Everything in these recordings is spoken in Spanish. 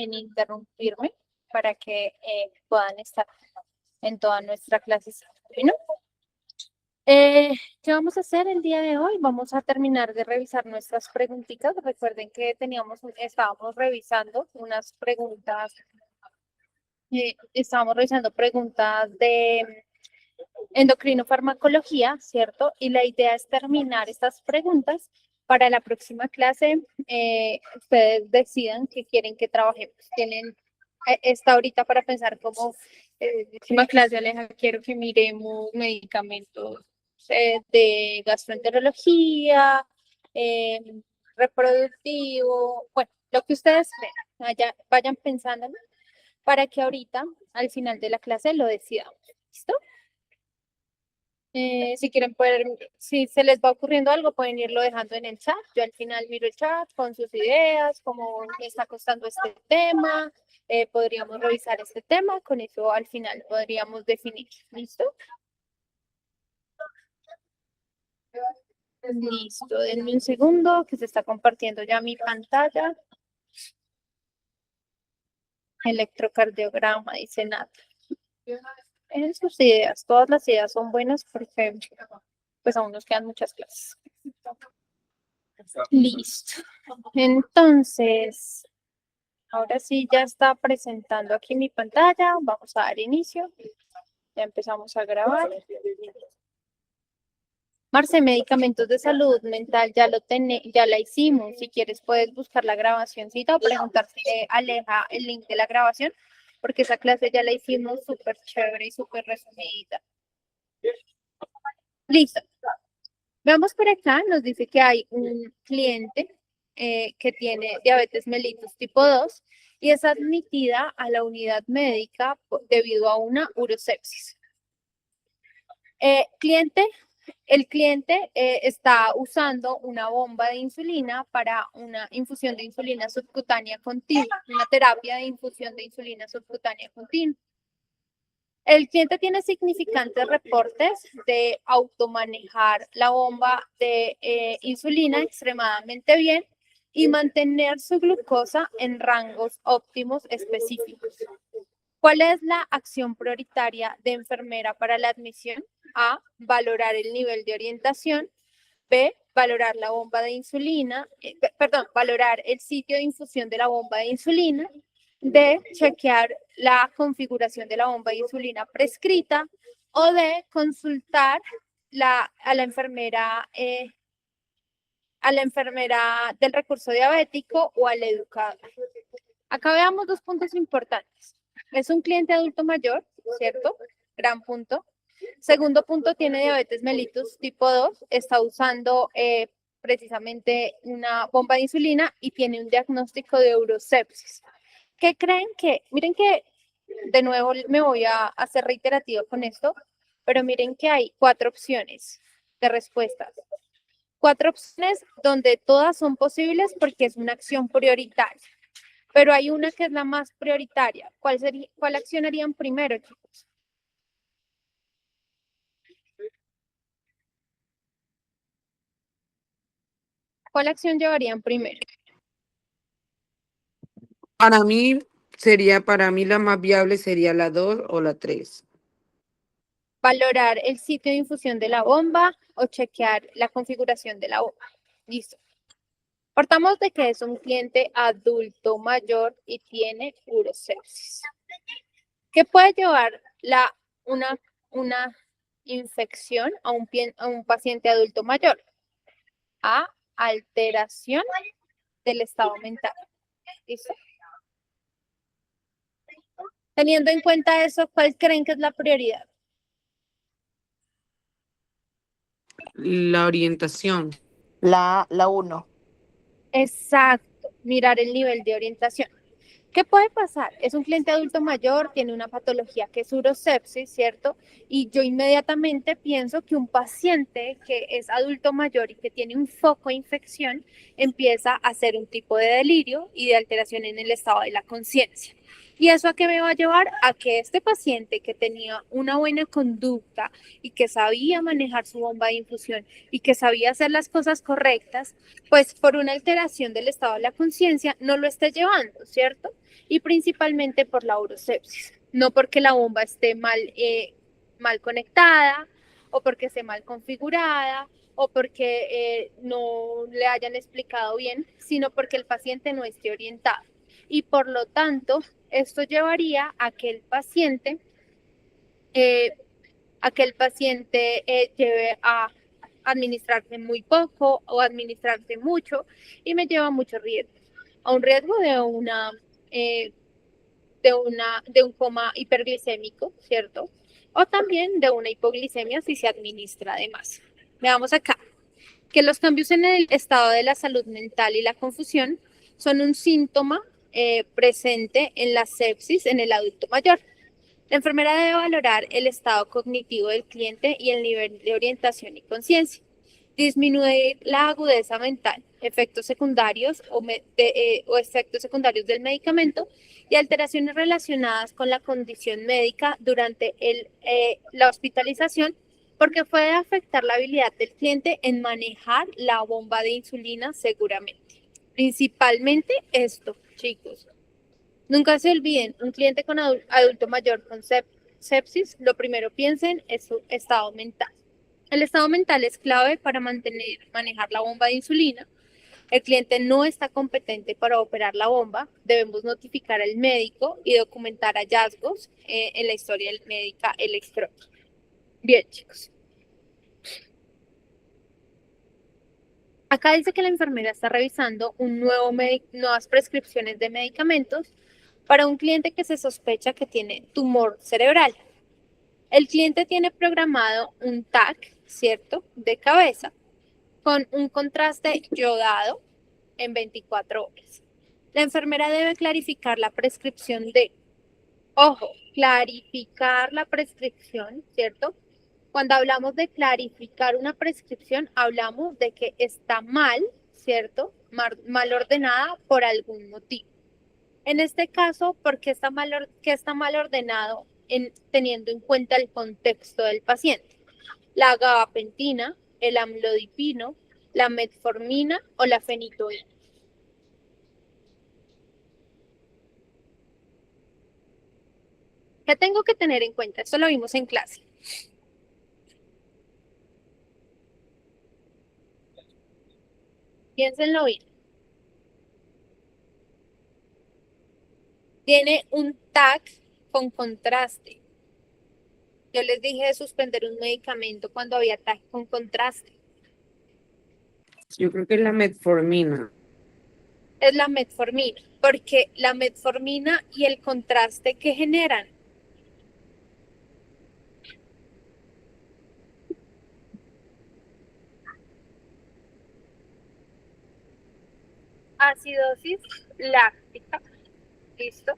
en interrumpirme para que puedan estar en toda nuestra clase. Bueno, ¿qué vamos a hacer el día de hoy? Vamos a terminar de revisar nuestras preguntitas. Recuerden que estábamos revisando unas preguntas, de endocrinofarmacología, ¿cierto? Y la idea es terminar estas preguntas para la próxima clase. Ustedes decidan qué quieren que trabajemos. Tienen esta ahorita para pensar como próxima clase, Aleja, quiero que miremos medicamentos de gastroenterología, reproductivo, bueno, lo que ustedes vayan pensando, ¿no? Para que ahorita, al final de la clase, lo decidamos. ¿Listo? Si quieren si se les va ocurriendo algo, pueden irlo dejando en el chat. Yo al final miro el chat con sus ideas, cómo me está costando este tema. Podríamos revisar este tema, con eso al final podríamos definir. ¿Listo? Listo, denme un segundo que se está compartiendo ya mi pantalla. Electrocardiograma, dice Nata. En sus ideas, todas las ideas son buenas porque pues aún nos quedan muchas clases. Listo. Entonces, ahora sí ya está presentando aquí mi pantalla. Vamos a dar inicio. Ya empezamos a grabar. Marce, medicamentos de salud mental, ya la hicimos. Si quieres puedes buscar la grabacióncita o preguntarle a Aleja el link de la grabación, porque esa clase ya la hicimos súper chévere y súper resumida. Listo. Veamos por acá, nos dice que hay un cliente que tiene diabetes mellitus tipo 2 y es admitida a la unidad médica debido a una urosepsis. El cliente está usando una bomba de insulina para una infusión de insulina subcutánea continua, una terapia de infusión de insulina subcutánea continua. El cliente tiene significantes reportes de automanejar la bomba de insulina extremadamente bien y mantener su glucosa en rangos óptimos específicos. ¿Cuál es la acción prioritaria de enfermera para la admisión? A, valorar el nivel de orientación. B, valorar la bomba de insulina, valorar el sitio de infusión de la bomba de insulina. D, chequear la configuración de la bomba de insulina prescrita. O D, consultar a la enfermera del recurso diabético o al educador. Acá veamos dos puntos importantes. Es un cliente adulto mayor, ¿cierto? Gran punto. Segundo punto, tiene diabetes mellitus tipo 2, está usando precisamente una bomba de insulina y tiene un diagnóstico de urosepsis. ¿Qué creen que? Miren que de nuevo me voy a hacer reiterativo con esto, pero miren que hay 4 opciones de respuestas. 4 opciones donde todas son posibles porque es una acción prioritaria. Pero hay una que es la más prioritaria. ¿Cuál acción harían primero, chicos? ¿Cuál acción llevarían primero? Para mí la más viable sería la 2 o la 3. Valorar el sitio de infusión de la bomba o chequear la configuración de la bomba. Listo. Partamos de que es un cliente adulto mayor y tiene urosepsis. ¿Qué puede llevar una infección a un paciente adulto mayor? A, alteración del estado mental. ¿Listo? Teniendo en cuenta eso, ¿cuál creen que es la prioridad? La orientación. La 1. Exacto, mirar el nivel de orientación. ¿Qué puede pasar? Es un cliente adulto mayor, tiene una patología que es urosepsis, ¿cierto? Y yo inmediatamente pienso que un paciente que es adulto mayor y que tiene un foco de infección empieza a hacer un tipo de delirio y de alteración en el estado de la conciencia. ¿Y eso a qué me va a llevar? A que este paciente que tenía una buena conducta y que sabía manejar su bomba de infusión y que sabía hacer las cosas correctas, pues por una alteración del estado de la conciencia no lo esté llevando, ¿cierto? Y principalmente por la urosepsis, no porque la bomba esté mal conectada o porque esté mal configurada o porque no le hayan explicado bien, sino porque el paciente no esté orientado. Y por lo tanto, esto llevaría a que el paciente, lleve a administrarse muy poco o administrarse mucho y me lleva a muchos riesgos. A un riesgo de un coma hiperglicémico, ¿cierto? O también de una hipoglicemia si se administra de más. Veamos acá que los cambios en el estado de la salud mental y la confusión son un síntoma presente en la sepsis en el adulto mayor. La enfermera debe valorar el estado cognitivo del cliente y el nivel de orientación y conciencia. Disminuir la agudeza mental, efectos secundarios o efectos secundarios del medicamento y alteraciones relacionadas con la condición médica durante la hospitalización, porque puede afectar la habilidad del cliente en manejar la bomba de insulina seguramente. Principalmente esto, chicos. Nunca se olviden, un cliente con adulto mayor con sepsis, lo primero piensen es su estado mental. El estado mental es clave para manejar la bomba de insulina. El cliente no está competente para operar la bomba. Debemos notificar al médico y documentar hallazgos en la historia médica electrónica. Bien, chicos. Acá dice que la enfermera está revisando nuevas prescripciones de medicamentos para un cliente que se sospecha que tiene tumor cerebral. El cliente tiene programado un TAC, ¿cierto?, de cabeza con un contraste yodado en 24 horas. La enfermera debe clarificar la prescripción clarificar la prescripción, ¿cierto? Cuando hablamos de clarificar una prescripción, hablamos de que está mal, ¿cierto? Mal ordenada por algún motivo. En este caso, ¿por qué está mal ordenado teniendo en cuenta el contexto del paciente? La gabapentina, el amlodipino, la metformina o la fenitoína. ¿Qué tengo que tener en cuenta? Esto lo vimos en clase. Piénsenlo bien. Tiene un TAC con contraste. Yo les dije de suspender un medicamento cuando había TAC con contraste. Yo creo que es la metformina. Es la metformina, porque la metformina y el contraste que generan acidosis láctica, ¿listo?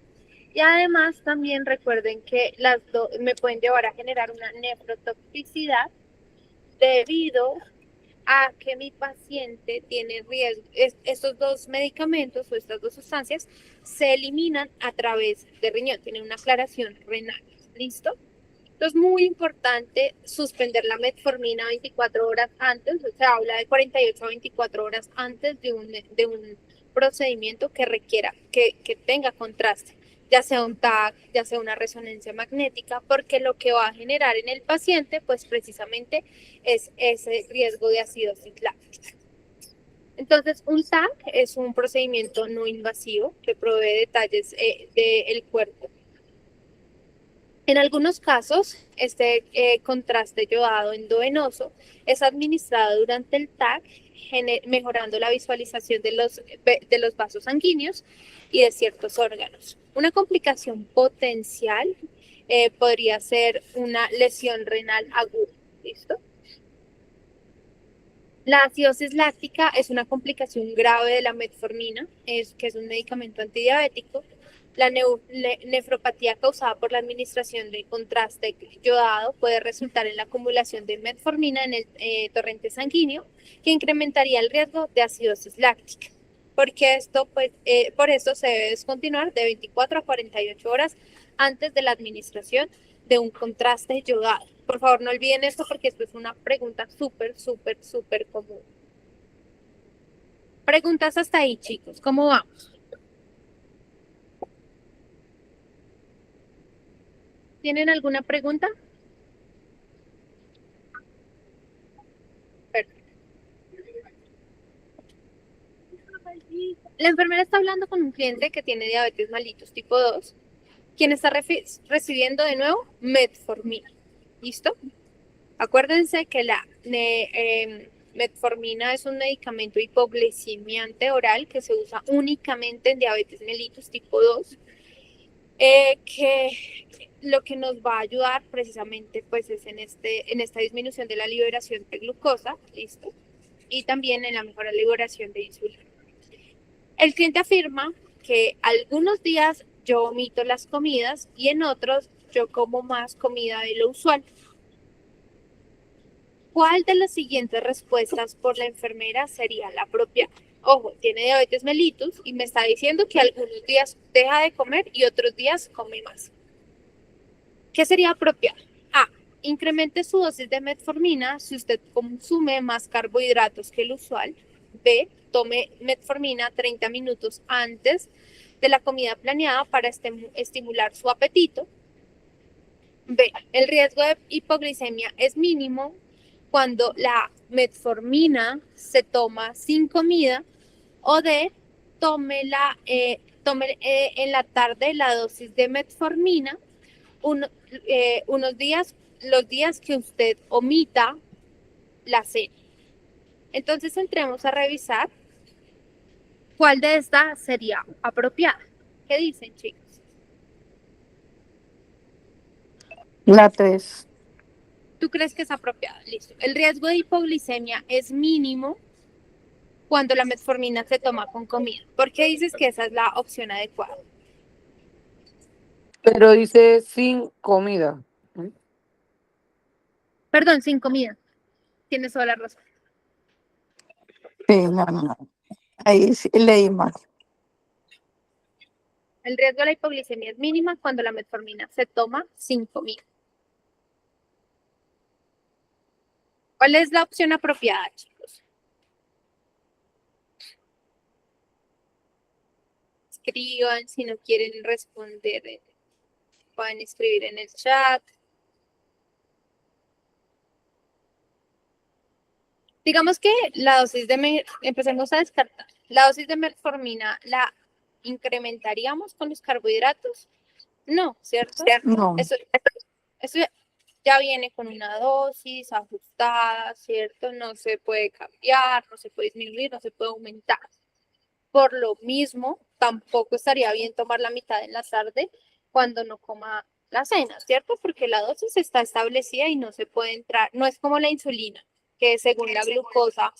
Y además también recuerden que las dos me pueden llevar a generar una nefrotoxicidad debido a que mi paciente tiene riesgo. Estos dos medicamentos o estas dos sustancias se eliminan a través de riñón, tienen una aclaración renal, ¿listo? Entonces, muy importante suspender la metformina 24 horas antes, o sea, habla de 48 a 24 horas antes de un procedimiento que requiera, que tenga contraste, ya sea un TAC, ya sea una resonancia magnética, porque lo que va a generar en el paciente, pues precisamente es ese riesgo de acidosis láctica. Entonces, un TAC es un procedimiento no invasivo que provee detalles del cuerpo. En algunos casos, este contraste yodado endovenoso es administrado durante el TAC, mejorando la visualización de los vasos sanguíneos y de ciertos órganos. Una complicación potencial podría ser una lesión renal aguda. ¿Listo? La acidosis láctica es una complicación grave de la metformina, que es un medicamento antidiabético. La nefropatía causada por la administración de contraste yodado puede resultar en la acumulación de metformina en el torrente sanguíneo, que incrementaría el riesgo de acidosis láctica. porque esto, pues, por esto se debe descontinuar de 24 a 48 horas antes de la administración de un contraste yodado. Por favor, no olviden esto porque esto es una pregunta súper, súper, súper común. Preguntas hasta ahí, chicos. ¿Cómo vamos? ¿Tienen alguna pregunta? Perfecto. La enfermera está hablando con un cliente que tiene diabetes mellitus tipo 2, quien está recibiendo de nuevo metformina. ¿Listo? Acuérdense que la metformina es un medicamento hipoglicemiante oral que se usa únicamente en diabetes mellitus tipo 2, que lo que nos va a ayudar precisamente pues es en esta disminución de la liberación de glucosa, ¿listo? Y también en la mejor liberación de insulina. El cliente afirma que algunos días yo omito las comidas y en otros yo como más comida de lo usual. ¿Cuál de las siguientes respuestas por la enfermera sería la propia? Ojo, tiene diabetes mellitus y me está diciendo que algunos días deja de comer y otros días come más. ¿Qué sería apropiado? A. Incremente su dosis de metformina si usted consume más carbohidratos que el usual. B. Tome metformina 30 minutos antes de la comida planeada para estimular su apetito. B. El riesgo de hipoglicemia es mínimo cuando la metformina se toma sin comida. O D. Tome en la tarde la dosis de metformina unos días, los días que usted omita la cena. Entonces entremos a revisar cuál de estas sería apropiada. ¿Qué dicen, chicos? La 3. ¿Tú crees que es apropiada? Listo. El riesgo de hipoglicemia es mínimo cuando la metformina se toma con comida. ¿Por qué dices que esa es la opción adecuada? Pero dice sin comida. Perdón, sin comida. Tienes toda la razón. Sí, no. Ahí sí leí mal. El riesgo de la hipoglicemia es mínima cuando la metformina se toma sin comida. ¿Cuál es la opción apropiada, chicos? Escriban, si no quieren responder, pueden escribir en el chat. Digamos que la dosis empecemos a descartar. La dosis de metformina la incrementaríamos con los carbohidratos. No, ¿cierto? No. Eso ya viene con una dosis ajustada, ¿cierto? No se puede cambiar, no se puede disminuir, no se puede aumentar. Por lo mismo, tampoco estaría bien tomar la mitad en la tarde cuando no coma la cena, ¿cierto? Porque la dosis está establecida y no se puede entrar, no es como la insulina, que según la glucosa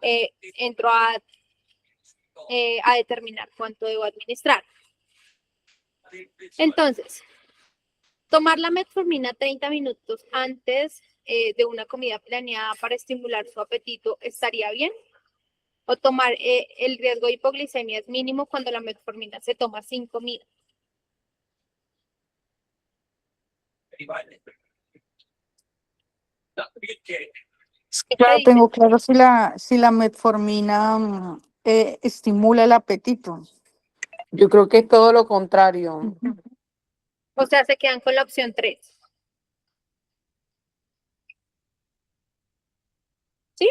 entro a determinar cuánto debo administrar. Entonces, tomar la metformina 30 minutos antes de una comida planeada para estimular su apetito, ¿estaría bien? O tomar el riesgo de hipoglicemia es mínimo cuando la metformina se toma sin comida. Yo no tengo claro si la metformina estimula el apetito. Yo creo que es todo lo contrario. O sea, se quedan con la opción 3. ¿Sí?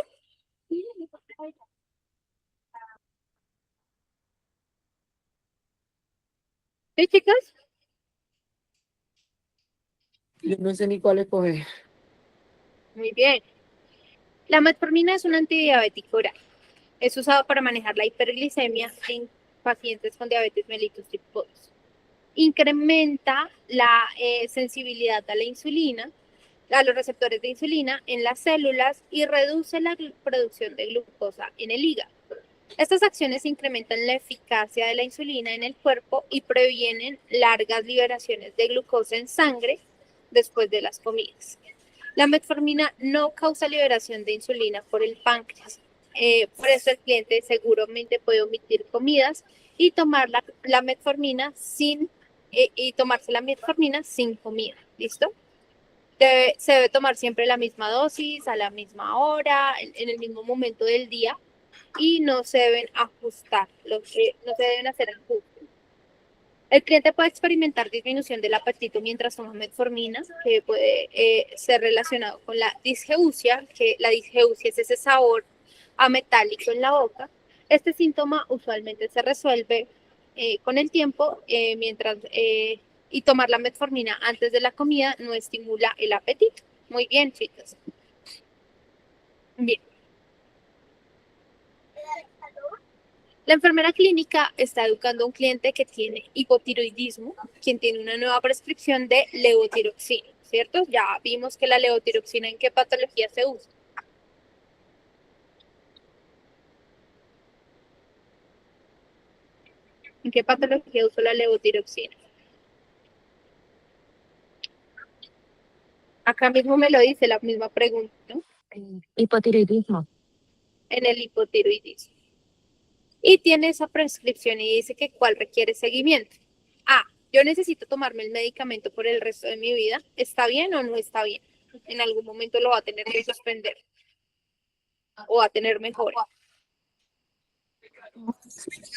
¿Sí, chicos? Yo no sé ni cuál escoger. Muy bien. La metformina es un antidiabético oral. Es usado para manejar la hiperglicemia en pacientes con diabetes mellitus tipo 2. Incrementa la sensibilidad a la insulina, a los receptores de insulina en las células y reduce la producción de glucosa en el hígado. Estas acciones incrementan la eficacia de la insulina en el cuerpo y previenen largas liberaciones de glucosa en sangre después de las comidas. La metformina no causa liberación de insulina por el páncreas. Por eso el cliente seguramente puede omitir comidas y tomar la metformina y tomarse la metformina sin comida. ¿Listo? Se debe tomar siempre la misma dosis, a la misma hora, en el mismo momento del día y no se deben ajustar, no se deben hacer ajustes. El cliente puede experimentar disminución del apetito mientras toma metformina, que puede ser relacionado con la disgeusia, que la disgeusia es ese sabor ametálico en la boca. Este síntoma usualmente se resuelve con el tiempo y tomar la metformina antes de la comida no estimula el apetito. Muy bien, chicos. Bien. La enfermera clínica está educando a un cliente que tiene hipotiroidismo, quien tiene una nueva prescripción de levotiroxina, ¿cierto? Ya vimos que la levotiroxina en qué patología se usa. ¿En qué patología uso la levotiroxina? Acá mismo me lo dice la misma pregunta, ¿no? Hipotiroidismo. En el hipotiroidismo. Y tiene esa prescripción y dice que cuál requiere seguimiento. Yo necesito tomarme el medicamento por el resto de mi vida. ¿Está bien o no está bien? En algún momento lo va a tener que suspender o va a tener mejor.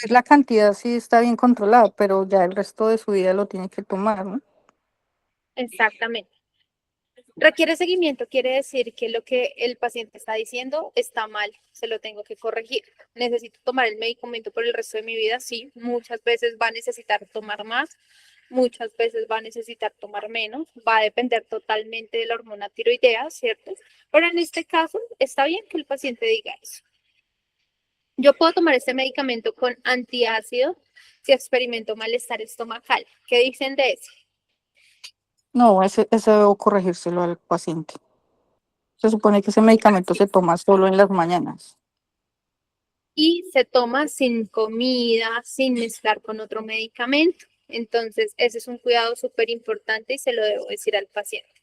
La cantidad sí está bien controlada, pero ya el resto de su vida lo tiene que tomar, ¿no? Exactamente. Requiere seguimiento, quiere decir que lo que el paciente está diciendo está mal, se lo tengo que corregir. ¿Necesito tomar el medicamento por el resto de mi vida? Sí, muchas veces va a necesitar tomar más, muchas veces va a necesitar tomar menos, va a depender totalmente de la hormona tiroidea, ¿cierto? Pero en este caso está bien que el paciente diga eso. Yo puedo tomar este medicamento con antiácido si experimento malestar estomacal. ¿Qué dicen de eso? No, ese debo corregírselo al paciente. Se supone que ese medicamento se toma solo en las mañanas. Y se toma sin comida, sin mezclar con otro medicamento. Entonces, ese es un cuidado súper importante y se lo debo decir al paciente.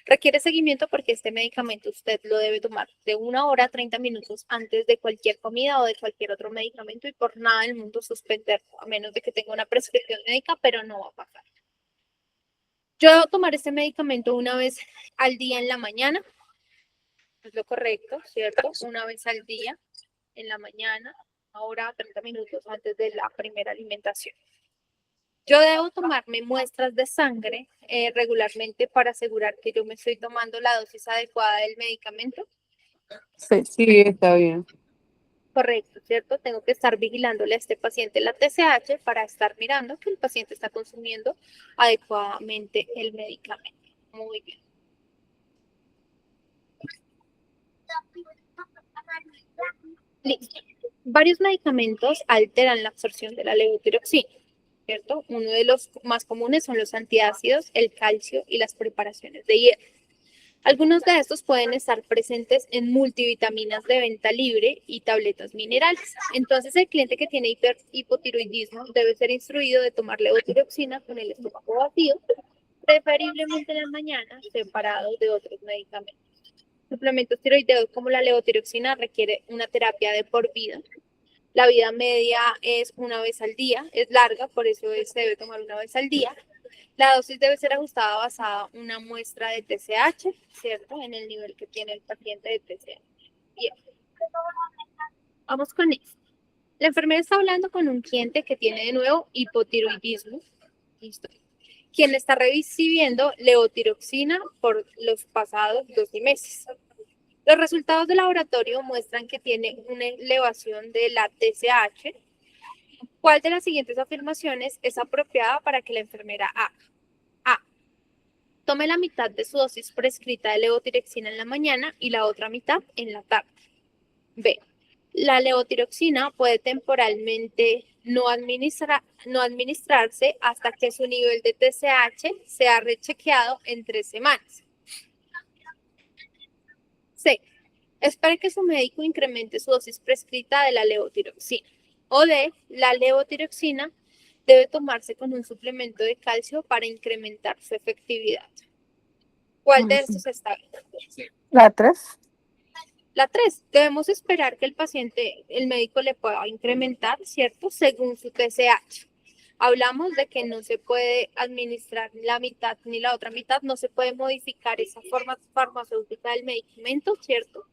Requiere seguimiento porque este medicamento usted lo debe tomar de 1 hora a 30 minutos antes de cualquier comida o de cualquier otro medicamento y por nada del mundo suspenderlo, a menos de que tenga una prescripción médica, pero no va a pasar. Yo debo tomar este medicamento una vez al día en la mañana, es lo correcto, ¿cierto? Una vez al día en la mañana, 1 hora, 30 minutos antes de la primera alimentación. Yo debo tomarme muestras de sangre regularmente para asegurar que yo me estoy tomando la dosis adecuada del medicamento. Sí. Sí, está bien. Correcto, ¿cierto? Tengo que estar vigilándole a este paciente la TSH para estar mirando que el paciente está consumiendo adecuadamente el medicamento. Muy bien. Listo. Varios medicamentos alteran la absorción de la levotiroxina, ¿cierto? Uno de los más comunes son los antiácidos, el calcio y las preparaciones de hierro. Algunos de estos pueden estar presentes en multivitaminas de venta libre y tabletas minerales. Entonces, el cliente que tiene hipotiroidismo debe ser instruido de tomar levotiroxina con el estómago vacío, preferiblemente en la mañana, separado de otros medicamentos. Suplementos tiroideos como la levotiroxina requiere una terapia de por vida. La vida media es 1 vez al día, es larga, por eso se debe tomar 1 vez al día. La dosis debe ser ajustada basada en una muestra de TSH, ¿cierto? En el nivel que tiene el paciente de TSH. Bien. Vamos con esto. La enfermera está hablando con un cliente que tiene de nuevo hipotiroidismo. Listo. Quien está recibiendo levotiroxina por los pasados 12 meses. Los resultados de laboratorio muestran que tiene una elevación de la TSH. ¿Cuál de las siguientes afirmaciones es apropiada para que la enfermera haga? A. Tome la mitad de su dosis prescrita de levotiroxina en la mañana y la otra mitad en la tarde. B. La levotiroxina puede temporalmente no administrarse hasta que su nivel de TSH sea rechequeado en 3 semanas. C. Espere que su médico incremente su dosis prescrita de la levotiroxina. O D. La levotiroxina debe tomarse con un suplemento de calcio para incrementar su efectividad. ¿Cuál de estos está bien? La 3. La 3, debemos esperar que el médico le pueda incrementar, ¿cierto? Según su TSH. Hablamos de que no se puede administrar la mitad ni la otra mitad, no se puede modificar esa forma farmacéutica del medicamento, ¿cierto?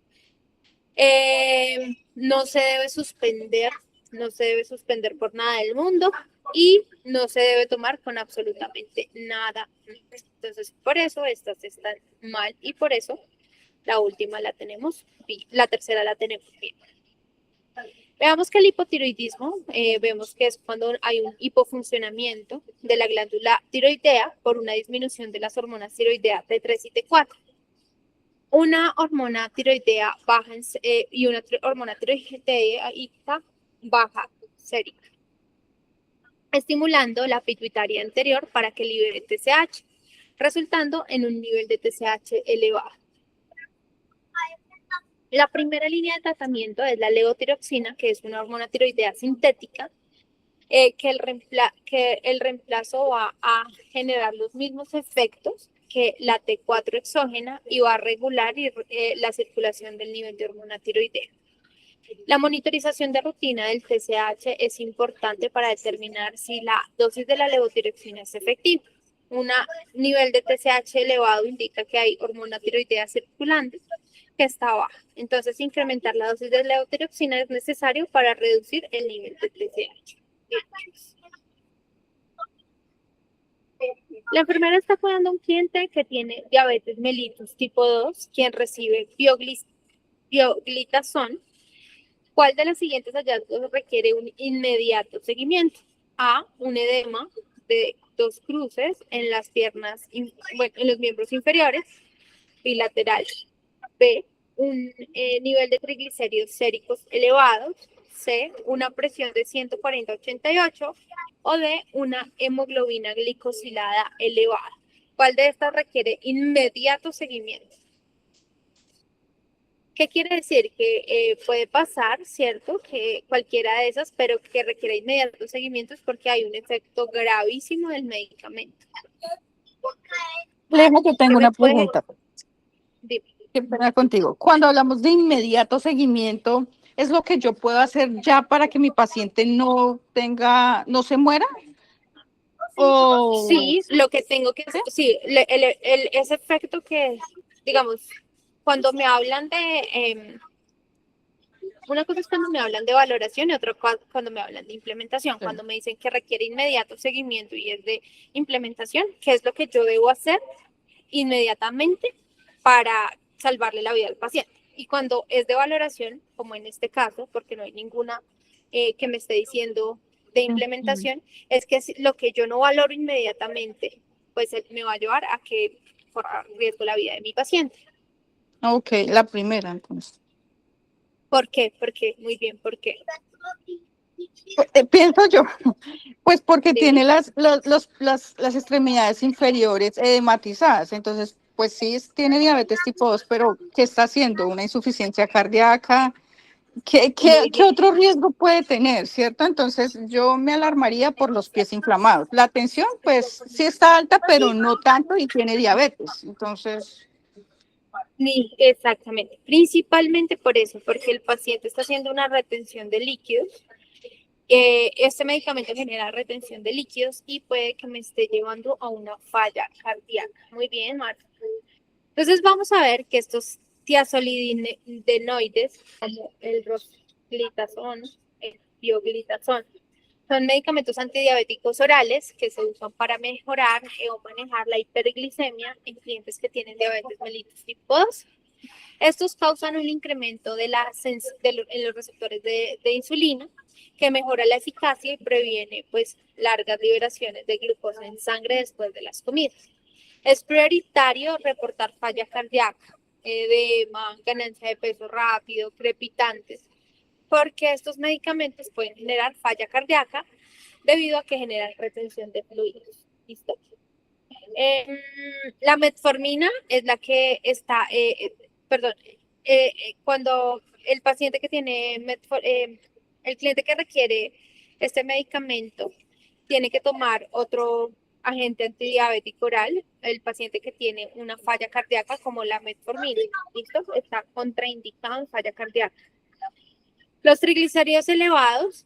No se debe suspender, no se debe suspender por nada del mundo y no se debe tomar con absolutamente nada. Entonces, por eso estas están mal y por eso la última la tenemos bien, la tercera la tenemos bien. Veamos que el hipotiroidismo, vemos que es cuando hay un hipofuncionamiento de la glándula tiroidea por una disminución de las hormonas tiroideas T3 y T4. Una hormona tiroidea baja y una hormona tiroidea baja sérica, estimulando la pituitaria anterior para que libere TSH, resultando en un nivel de TSH elevado. La primera línea de tratamiento es la levotiroxina, que es una hormona tiroidea sintética, que el reemplazo va a generar los mismos efectos que la T4 exógena y va a regular la circulación del nivel de hormona tiroidea. La monitorización de rutina del TSH es importante para determinar si la dosis de la levotiroxina es efectiva. Un nivel de TSH elevado indica que hay hormona tiroidea circulante que está baja. Entonces, incrementar la dosis de levotiroxina es necesario para reducir el nivel de TSH. La enfermera está cuidando a un cliente que tiene diabetes mellitus tipo 2, quien recibe pioglitazón. ¿Cuál de los siguientes hallazgos requiere un inmediato seguimiento? A, un edema de 2 cruces en las piernas, en los miembros inferiores, bilateral. B, un nivel de triglicéridos séricos elevados. C, una presión de 140-88 o D, una hemoglobina glicosilada elevada. ¿Cuál de estas requiere inmediato seguimiento? ¿Qué quiere decir? Que puede pasar, ¿cierto? Que cualquiera de esas, pero que requiere inmediato seguimiento es porque hay un efecto gravísimo del medicamento. Lejos, que tengo una Puede- pregunta. Dime. Qué pena contigo. Cuando hablamos de inmediato seguimiento, ¿es lo que yo puedo hacer ya para que mi paciente no se muera? O Sí, lo que tengo que hacer, sí, ese efecto que, digamos, cuando me hablan de, una cosa es cuando me hablan de valoración y otra cuando me hablan de implementación, cuando me dicen que requiere inmediato seguimiento y es de implementación, ¿qué es lo que yo debo hacer inmediatamente para salvarle la vida al paciente? Y cuando es de valoración, como en este caso, porque no hay ninguna que me esté diciendo de implementación, es que lo que yo no valoro inmediatamente, pues me va a llevar a que corra riesgo la vida de mi paciente. ok, la primera, entonces. ¿Por qué? Porque, muy bien, ¿por qué? Pienso yo, pues porque Dime. tiene las extremidades inferiores edematizadas, entonces, pues sí, tiene diabetes tipo 2, pero ¿qué está haciendo? ¿Una insuficiencia cardíaca? Muy ¿Qué bien. otro riesgo puede tener, cierto? Entonces, yo me alarmaría por los pies inflamados. La tensión, pues, sí está alta, pero no tanto y tiene diabetes, entonces... Exactamente, principalmente por eso, porque el paciente está haciendo una retención de líquidos. Este medicamento genera retención de líquidos y puede que me esté llevando a una falla cardíaca. Muy bien, Marta. Entonces vamos a ver que estos tiazolidinoides, como el rosglitazón, el pioglitazón, son medicamentos antidiabéticos orales que se usan para mejorar o manejar la hiperglicemia en clientes que tienen diabetes mellitus tipo 2. Estos causan un incremento en los receptores de insulina que mejora la eficacia y previene pues largas liberaciones de glucosa en sangre después de las comidas. Es prioritario reportar falla cardíaca, edema, ganancia de peso rápido, crepitantes, porque estos medicamentos pueden generar falla cardíaca debido a que generan retención de fluidos. ¿Listo? La metformina es la que está, perdón, cuando el paciente que tiene el cliente que requiere este medicamento tiene que tomar otro agente antidiabético oral, el paciente que tiene una falla cardíaca como la metformina, ¿listo? Está contraindicado en falla cardíaca. Los triglicéridos elevados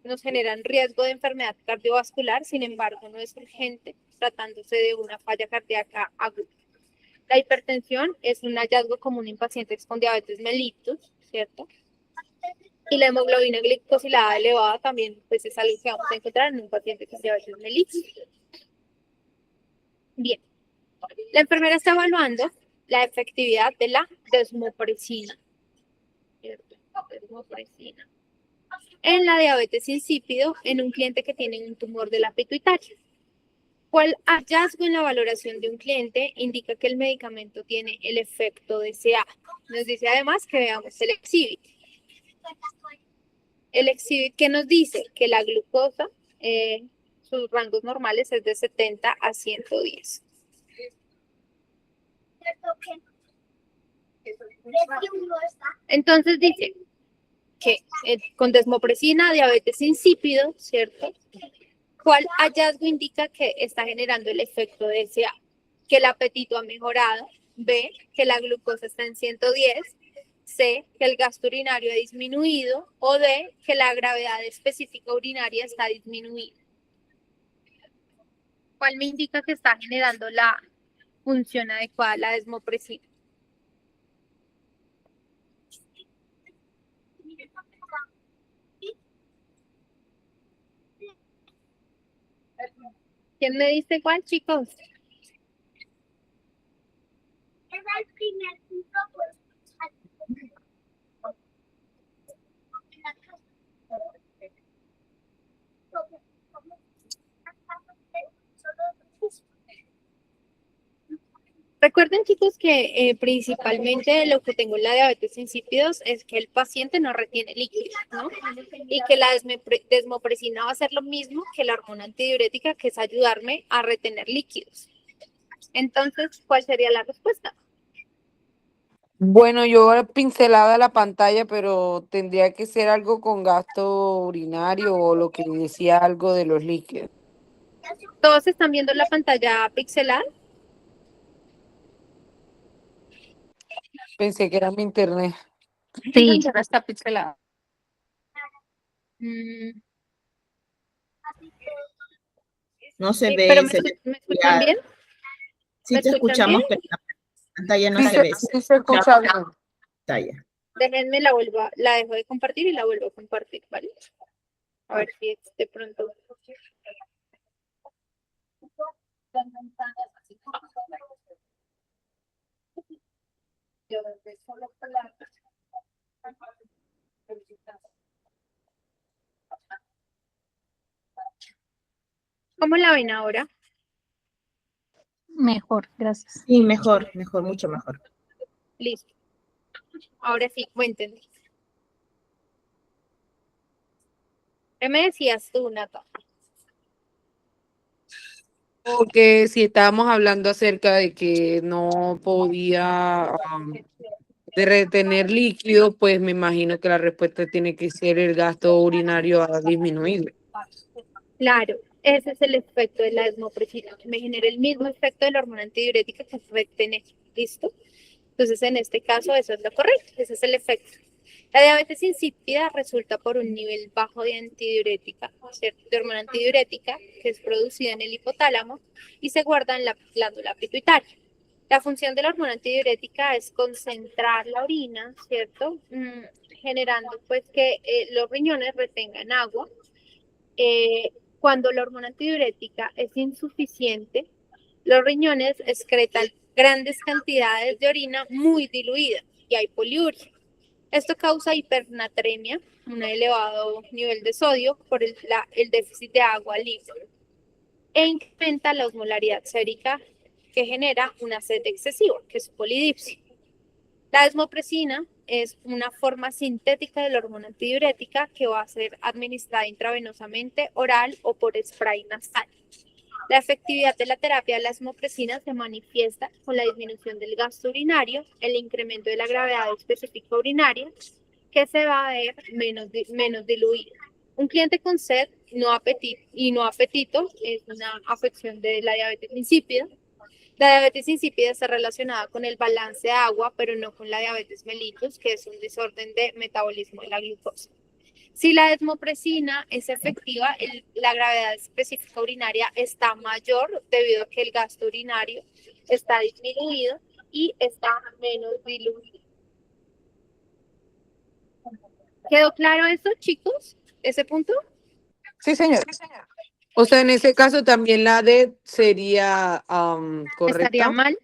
nos generan riesgo de enfermedad cardiovascular, sin embargo, no es urgente tratándose de una falla cardíaca aguda. La hipertensión es un hallazgo común en pacientes con diabetes mellitus, ¿cierto? Y la hemoglobina glicosilada elevada también pues, es algo que vamos a encontrar en un paciente con diabetes mellitus. Bien, la enfermera está evaluando la efectividad de la desmopresina. ¿Cierto? Desmopresina. En la diabetes insípido en un cliente que tiene un tumor de la pituitaria. ¿Cuál hallazgo en la valoración de un cliente indica que el medicamento tiene el efecto deseado? Nos dice además que veamos el exhibit. El exhibit que nos dice que la glucosa, sus rangos normales es de 70 a 110. Entonces dice que con desmopresina, diabetes insípido, ¿cierto? ¿Cuál hallazgo indica que está generando el efecto deseado? Que el apetito ha mejorado. B, que la glucosa está en 110. C, que el gasto urinario ha disminuido. O D, que la gravedad específica urinaria está disminuida. ¿Cuál me indica que está generando la función adecuada, la desmopresina? ¿Quién me dice cuál, chicos? Es el primer punto, pues. Recuerden, chicos, que principalmente lo que tengo en la diabetes insípidos es que el paciente no retiene líquidos, ¿no? Y que la desmopresina va a ser lo mismo que la hormona antidiurética, que es ayudarme a retener líquidos. Entonces, ¿cuál sería la respuesta? Bueno, yo pincelada la pantalla, pero tendría que ser algo con gasto urinario o lo que decía algo de los líquidos. ¿Todos están viendo la pantalla pixelada? Pensé que era mi internet. Sí, ya está pixelada. No se Sí, ve, pero ¿me se ve escuchan claro. bien? Sí ¿Me te escuchan escuchamos, bien? pero en la pantalla no Sí, se ve. sí se escucha bien. Pantalla. Déjenme la dejo de compartir y la vuelvo a compartir, ¿vale? A ver si de pronto. ¿Cómo la ven ahora? Mejor, gracias. Sí, mejor, mucho mejor. Listo. Ahora sí, cuéntenme. ¿Qué me decías tú, Nata? Porque si estábamos hablando acerca de que no podía de retener líquido, pues me imagino que la respuesta tiene que ser el gasto urinario ha disminuido. Claro, ese es el efecto de la desmopresina, que me genera el mismo efecto de la hormona antidiurética que retener. ¿Listo? Entonces, en este caso, eso es lo correcto, ese es el efecto. La diabetes insípida resulta por un nivel bajo de antidiurética, ¿cierto? De hormona antidiurética, que es producida en el hipotálamo y se guarda en la glándula pituitaria. La función de la hormona antidiurética es concentrar la orina, ¿cierto? Generando pues que los riñones retengan agua. Cuando la hormona antidiurética es insuficiente, los riñones excretan grandes cantidades de orina muy diluida y hay poliuria. Esto causa hipernatremia, un elevado nivel de sodio por el déficit de agua libre, e incrementa la osmolaridad sérica, que genera una sed excesiva, que es polidipsia. La desmopresina es una forma sintética de la hormona antidiurética que va a ser administrada intravenosamente, oral o por spray nasal. La efectividad de la terapia de la desmopresina se manifiesta con la disminución del gasto urinario, el incremento de la gravedad específica urinaria, que se va a ver menos diluida, un cliente con sed y no apetito es una afección de la diabetes insípida. La diabetes insípida está relacionada con el balance de agua, pero no con la diabetes mellitus, que es un desorden de metabolismo de la glucosa. Si la desmopresina es efectiva, la gravedad específica urinaria está mayor debido a que el gasto urinario está disminuido y está menos diluido. ¿Quedó claro eso, chicos? ¿Ese punto? Sí, señor. O sea, en ese caso también la D sería ¿Estaría correcta. mal?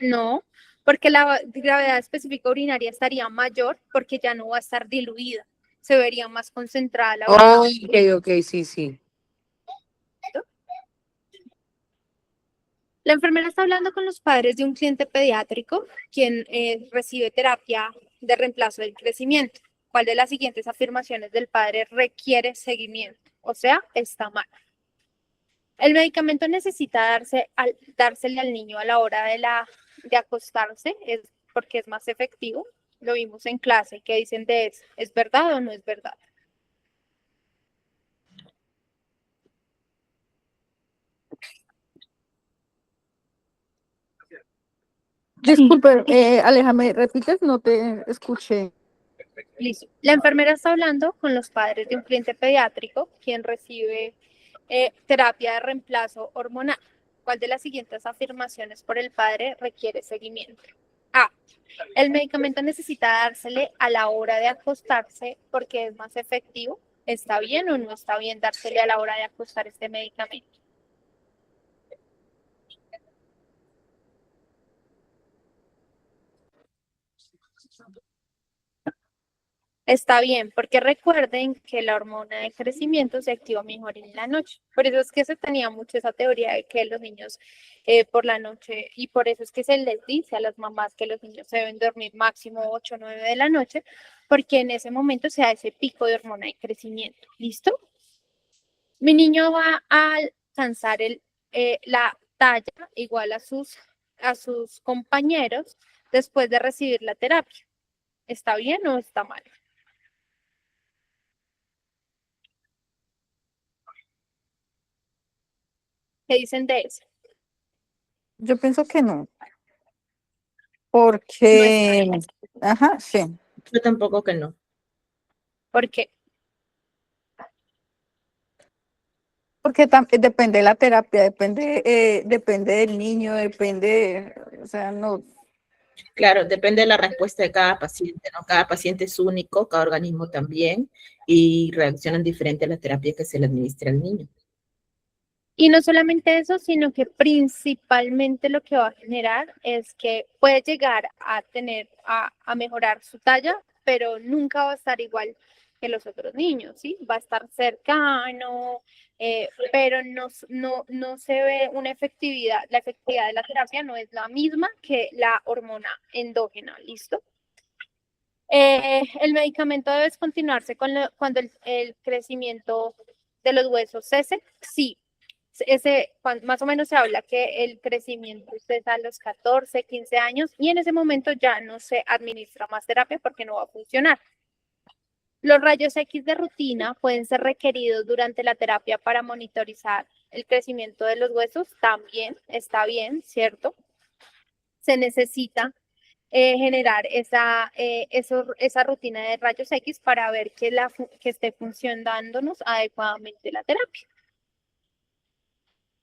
No, porque la gravedad específica urinaria estaría mayor porque ya no va a estar diluida. Se vería más concentrada la orina. Oh, ok, sí, sí. La enfermera está hablando con los padres de un cliente pediátrico quien recibe terapia de reemplazo del crecimiento. ¿Cuál de las siguientes afirmaciones del padre requiere seguimiento? O sea, está mal. El medicamento necesita dársele al niño a la hora de acostarse, es porque es más efectivo. Lo vimos en clase. ¿Qué dicen de eso? ¿Es verdad o no es verdad? Disculpe, Aleja, ¿me repites? No te escuché. Listo. La enfermera está hablando con los padres de un cliente pediátrico quien recibe terapia de reemplazo hormonal. ¿Cuál de las siguientes afirmaciones por el padre requiere seguimiento? A. El medicamento necesita dársele a la hora de acostarse porque es más efectivo. ¿Está bien o no está bien dársele a la hora de acostar este medicamento? Está bien, porque recuerden que la hormona de crecimiento se activa mejor en la noche. Por eso es que se tenía mucho esa teoría de que los niños por la noche, y por eso es que se les dice a las mamás que los niños deben dormir máximo 8 o 9 de la noche, porque en ese momento se da ese pico de hormona de crecimiento. ¿Listo? Mi niño va a alcanzar la talla igual a sus compañeros después de recibir la terapia. ¿Está bien o está mal? ¿Qué dicen de eso? Yo pienso que no, No está porque, bien. ajá, sí, Yo tampoco que no. ¿Por qué? porque depende de la terapia, depende del niño, depende, o sea, no, Claro, depende de la respuesta de cada paciente, ¿no? Cada paciente es único, cada organismo también, y reaccionan diferente a la terapia que se le administra al niño. Y no solamente eso, sino que principalmente lo que va a generar es que puede llegar a a mejorar su talla, pero nunca va a estar igual que los otros niños, ¿sí? Va a estar cercano, pero no se ve una efectividad, la efectividad de la terapia no es la misma que la hormona endógena, ¿listo? El medicamento debe continuarse cuando el crecimiento de los huesos cese, sí. Más o menos se habla que el crecimiento cesa a los 14, 15 años y en ese momento ya no se administra más terapia porque no va a funcionar. Los rayos X de rutina pueden ser requeridos durante la terapia para monitorizar el crecimiento de los huesos. También está bien, ¿cierto? Se necesita generar esa rutina de rayos X para ver que esté funcionándonos adecuadamente la terapia.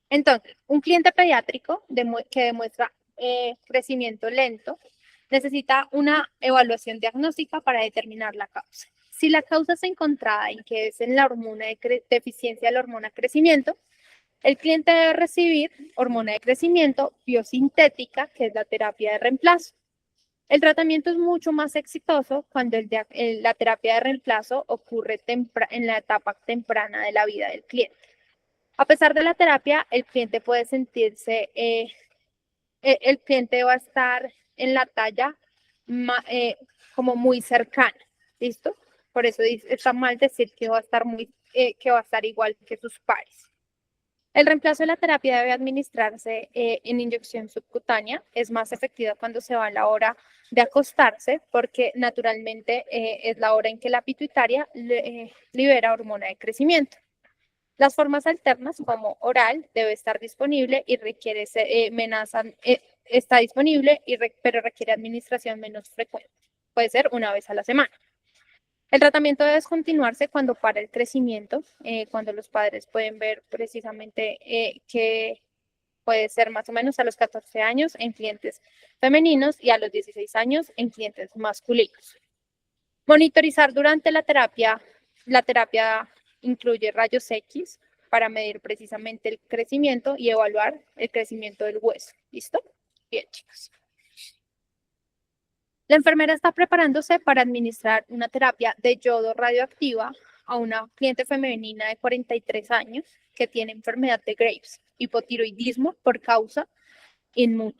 Entonces, un cliente pediátrico que demuestra crecimiento lento necesita una evaluación diagnóstica para determinar la causa. Si la causa se encontrada en que es en la hormona de deficiencia de la hormona de crecimiento, el cliente debe recibir hormona de crecimiento biosintética, que es la terapia de reemplazo. El tratamiento es mucho más exitoso cuando la terapia de reemplazo ocurre en la etapa temprana de la vida del cliente. A pesar de la terapia, el cliente puede sentirse, el cliente va a estar en la talla como muy cercana, ¿listo? Por eso está mal decir que va a estar que va a estar igual que sus pares. El reemplazo de la terapia debe administrarse en inyección subcutánea. Es más efectiva cuando se va a la hora de acostarse porque naturalmente es la hora en que la pituitaria libera hormona de crecimiento. Las formas alternas como oral debe estar disponible y requiere está disponible pero requiere administración menos frecuente. Puede ser una vez a la semana. El tratamiento debe descontinuarse cuando para el crecimiento, cuando los padres pueden ver precisamente que puede ser más o menos a los 14 años en clientes femeninos y a los 16 años en clientes masculinos. Monitorizar durante la terapia incluye rayos X para medir precisamente el crecimiento y evaluar el crecimiento del hueso. ¿Listo? Bien, chicos. La enfermera está preparándose para administrar una terapia de yodo radioactiva a una cliente femenina de 43 años que tiene enfermedad de Graves, hipotiroidismo por causa inmune.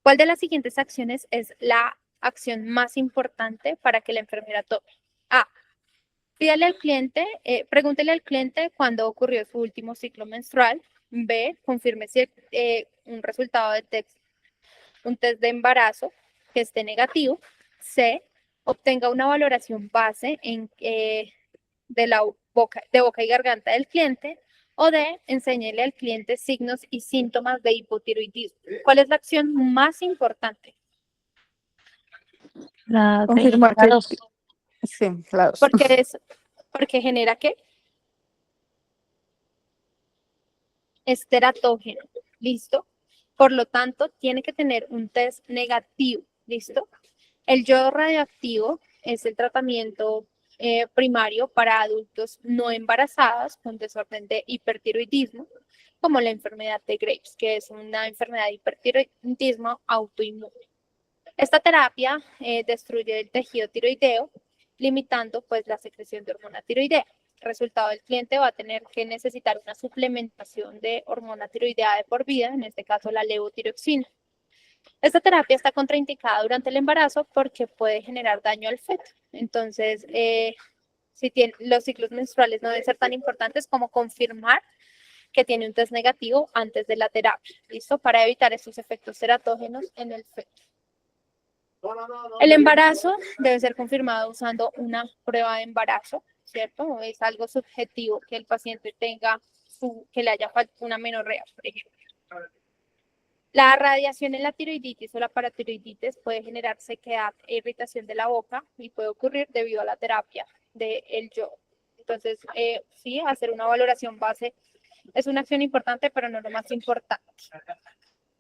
¿Cuál de las siguientes acciones es la acción más importante para que la enfermera tome? A. Pregúntele al cliente cuándo ocurrió su último ciclo menstrual. B. Confirme si un resultado de un test de embarazo que esté negativo. C. Obtenga una valoración base de boca y garganta del cliente. O D. Enséñele al cliente signos y síntomas de hipotiroidismo. ¿Cuál es la acción más importante? La Confirmar que... 2. Sí, la 2. Porque genera ¿qué? Es teratógeno. ¿Listo? Por lo tanto, tiene que tener un test negativo. ¿Listo? El yodo radioactivo es el tratamiento primario para adultos no embarazadas con desorden de hipertiroidismo, como la enfermedad de Graves, que es una enfermedad de hipertiroidismo autoinmune. Esta terapia destruye el tejido tiroideo, limitando pues la secreción de hormona tiroidea. El resultado del cliente va a tener que necesitar una suplementación de hormona tiroidea de por vida, en este caso la levotiroxina. Esta terapia está contraindicada durante el embarazo porque puede generar daño al feto. Entonces, los ciclos menstruales no deben ser tan importantes como confirmar que tiene un test negativo antes de la terapia. ¿Listo? Para evitar estos efectos teratógenos en el feto. El embarazo debe ser confirmado usando una prueba de embarazo, ¿cierto? Es algo subjetivo que el paciente tenga que le haya faltado una menorrea, por ejemplo. La radiación en la tiroiditis o la paratiroiditis puede generar sequedad e irritación de la boca y puede ocurrir debido a la terapia del yodo. Entonces, sí, hacer una valoración base es una acción importante, pero no lo más importante.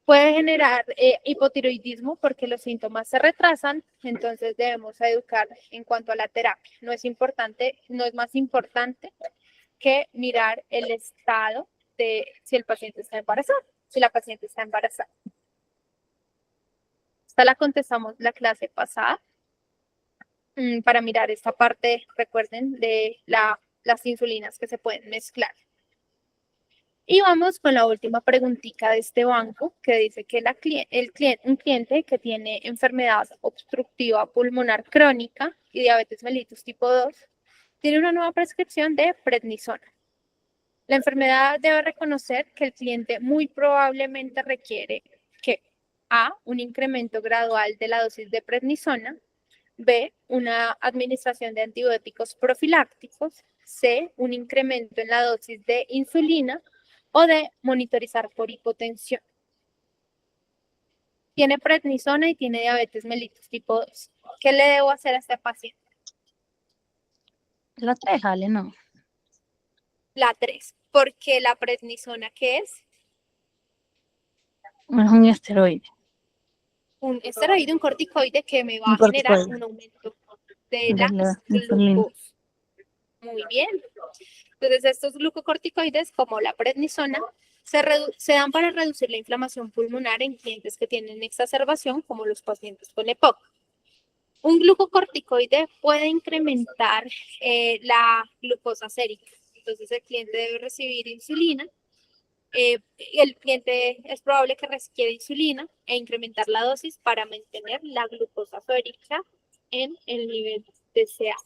Puede generar hipotiroidismo porque los síntomas se retrasan, entonces debemos educar en cuanto a la terapia. No es más importante que mirar el estado de si el paciente está embarazado, si la paciente está embarazada. Esta la contestamos la clase pasada para mirar esta parte, recuerden, de las insulinas que se pueden mezclar. Y vamos con la última preguntita de este banco que dice que un cliente que tiene enfermedad obstructiva pulmonar crónica y diabetes mellitus tipo 2 tiene una nueva prescripción de prednisona. La enfermedad debe reconocer que el cliente muy probablemente requiere que A, un incremento gradual de la dosis de prednisona, B, una administración de antibióticos profilácticos, C, un incremento en la dosis de insulina o D, monitorizar por hipotensión. Tiene prednisona y tiene diabetes mellitus tipo 2. ¿Qué le debo hacer a este paciente? La 3, Ale, no. La 3. Porque la prednisona, ¿qué es? Es un esteroide. Un esteroide, un corticoide que me va Un a generar corticoide. un aumento de De la la insulina. glucosa. Muy bien. Entonces, estos glucocorticoides, como la prednisona, se dan para reducir la inflamación pulmonar en clientes que tienen exacerbación, como los pacientes con EPOC. Un glucocorticoide puede incrementar la glucosa sérica. Entonces, el cliente debe recibir insulina. El cliente es probable que requiera insulina e incrementar la dosis para mantener la glucosa sérica en el nivel deseado.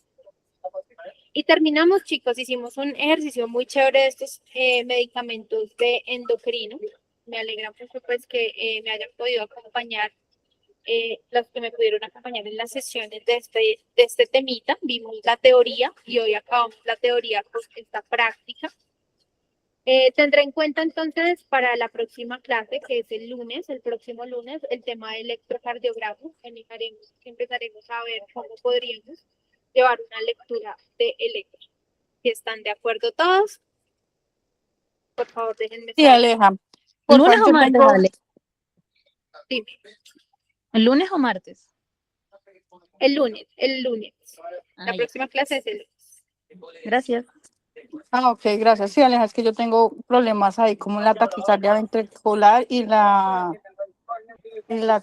Y terminamos, chicos, hicimos un ejercicio muy chévere de estos medicamentos de endocrino. Me alegra mucho pues que me hayan podido acompañar, los que me pudieron acompañar en las sesiones de este temita. Vimos la teoría y hoy acabamos la teoría con esta práctica. Tendré en cuenta entonces para la próxima clase, que es el próximo lunes, el tema de electrocardiograma. Empezaremos a ver cómo podríamos llevar una lectura de electro. Si están de acuerdo todos, por favor déjenme Sí, saber. Aleja. Por ¿Lunes favor, o yo martes, tengo- Ale? Dime. ¿El lunes o martes? El lunes. Ah, La ya. próxima clase es el lunes. Gracias. Ah, ok, gracias. Sí, Aleja, es que yo tengo problemas ahí, como la taquicardia ventricular y la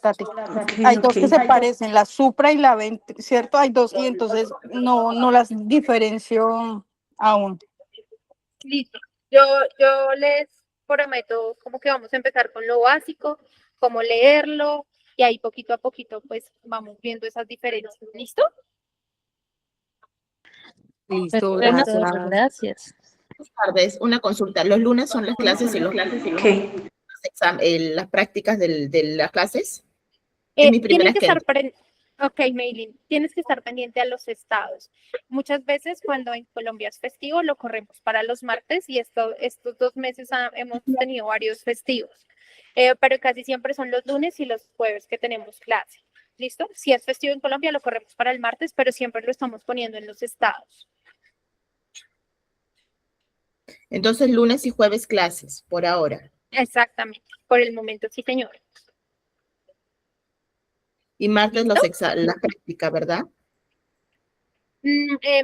taquicardia. Hay dos que se parecen, la supra y la ¿cierto? Hay dos y entonces no las diferencio aún. Listo. Yo les prometo como que vamos a empezar con lo básico, cómo leerlo, y ahí poquito a poquito pues vamos viendo esas diferencias. ¿Listo? Listo, Perfecto, gracias. gracias. Buenas tardes, una consulta. Los lunes son las clases y las prácticas de las clases. Es mi primera Tienen que vez que estar entro. Ok, Maylin, tienes que estar pendiente a los estados. Muchas veces cuando en Colombia es festivo, lo corremos para los martes y estos 2 meses hemos tenido varios festivos. Pero casi siempre son los lunes y los jueves que tenemos clase. ¿Listo? Si es festivo en Colombia, lo corremos para el martes, pero siempre lo estamos poniendo en los estados. Entonces, lunes y jueves clases, por ahora. Exactamente. Por el momento, sí, señor. Y martes ¿Listo? la práctica, ¿verdad?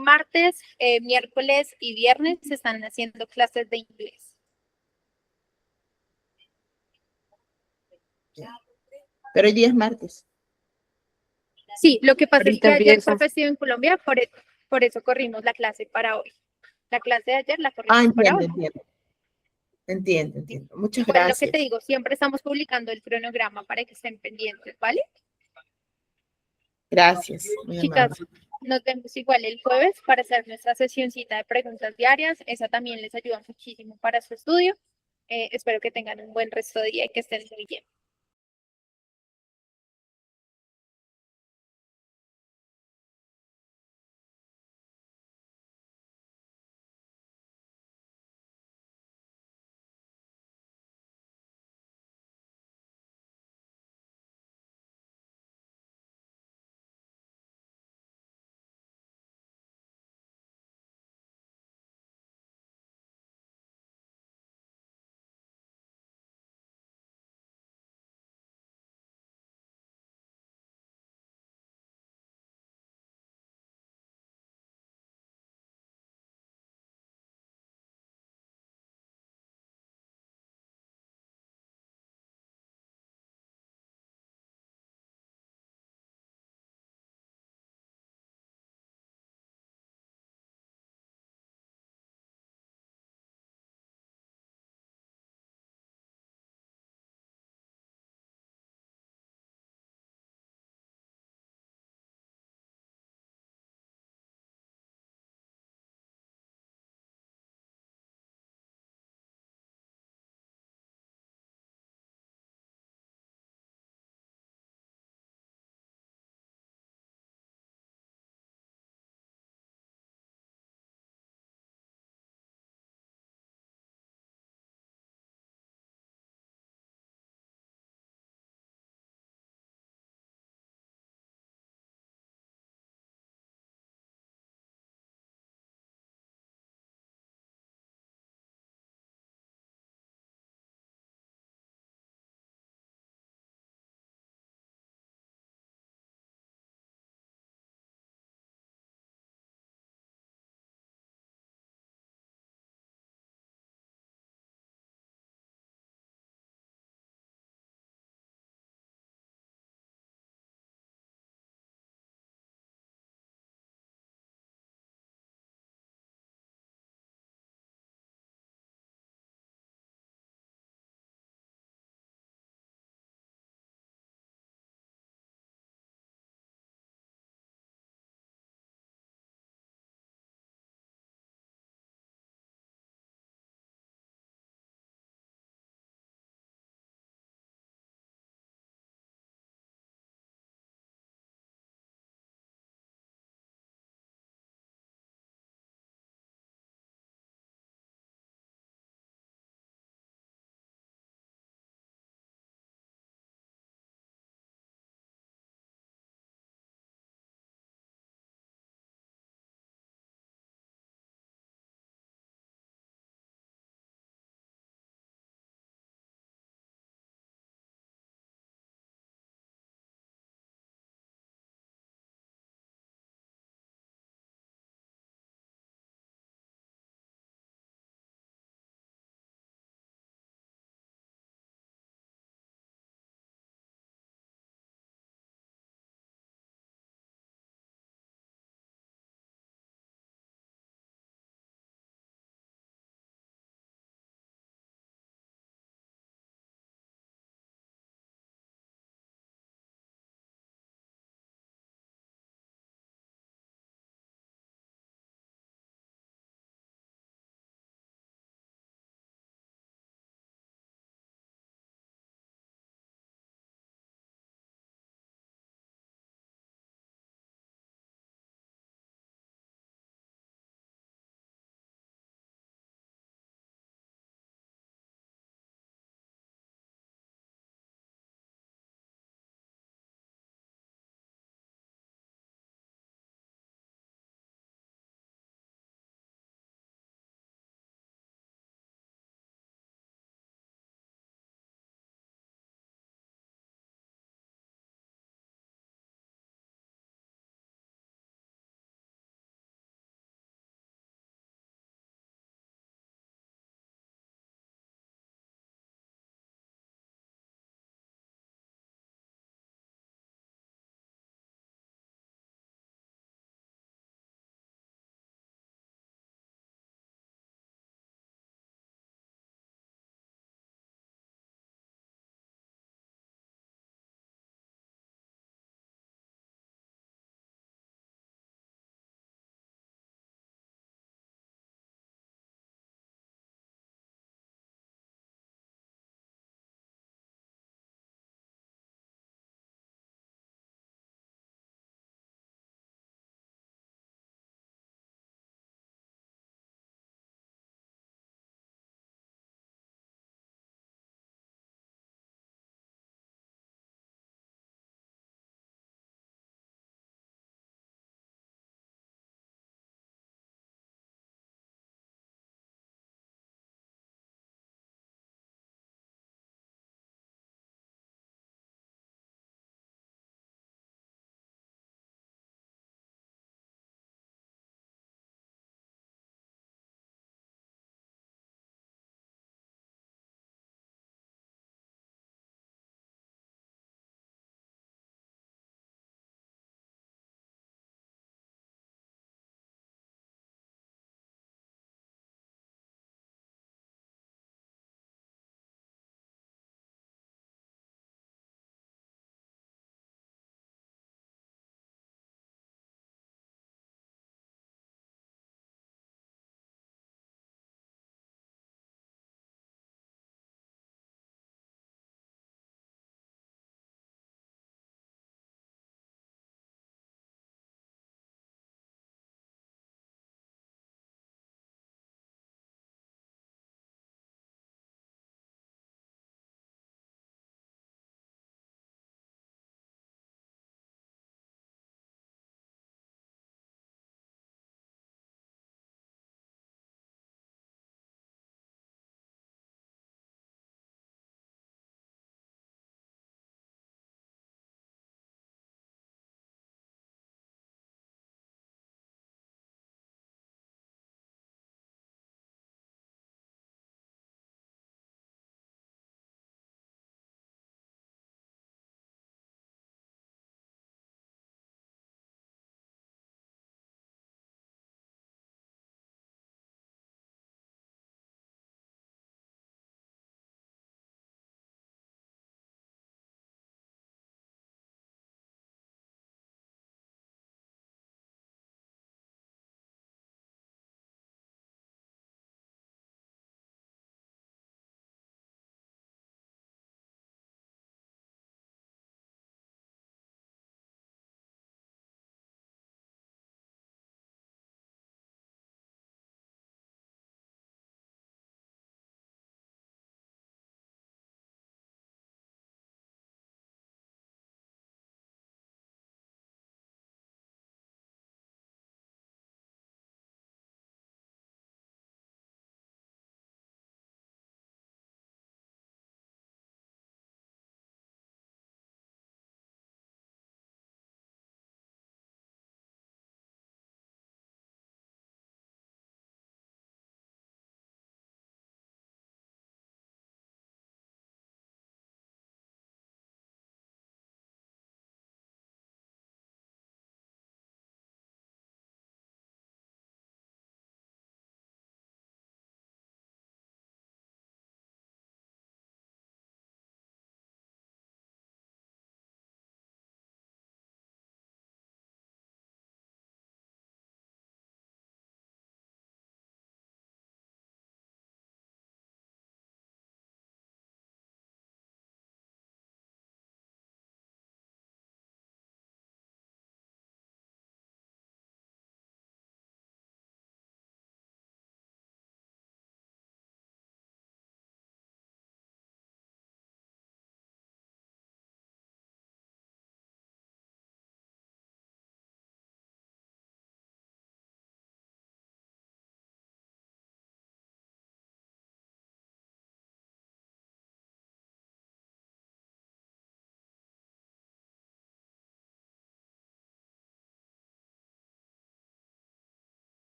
Martes, miércoles y viernes se están haciendo clases de inglés. Pero hoy día es martes. Sí, lo que pasa es Ahorita que ayer fue empieza. festivo en Colombia, por eso corrimos la clase para hoy. La clase de ayer la corrimos para hoy. Entiendo. Muchas Igual lo que te gracias. digo, siempre estamos publicando el cronograma para que estén pendientes, ¿vale? Gracias. Muy Chicas, amable. nos vemos igual el jueves para hacer nuestra sesioncita de preguntas diarias. Esa también les ayuda muchísimo para su estudio. Espero que tengan un buen resto de día y que estén muy bien.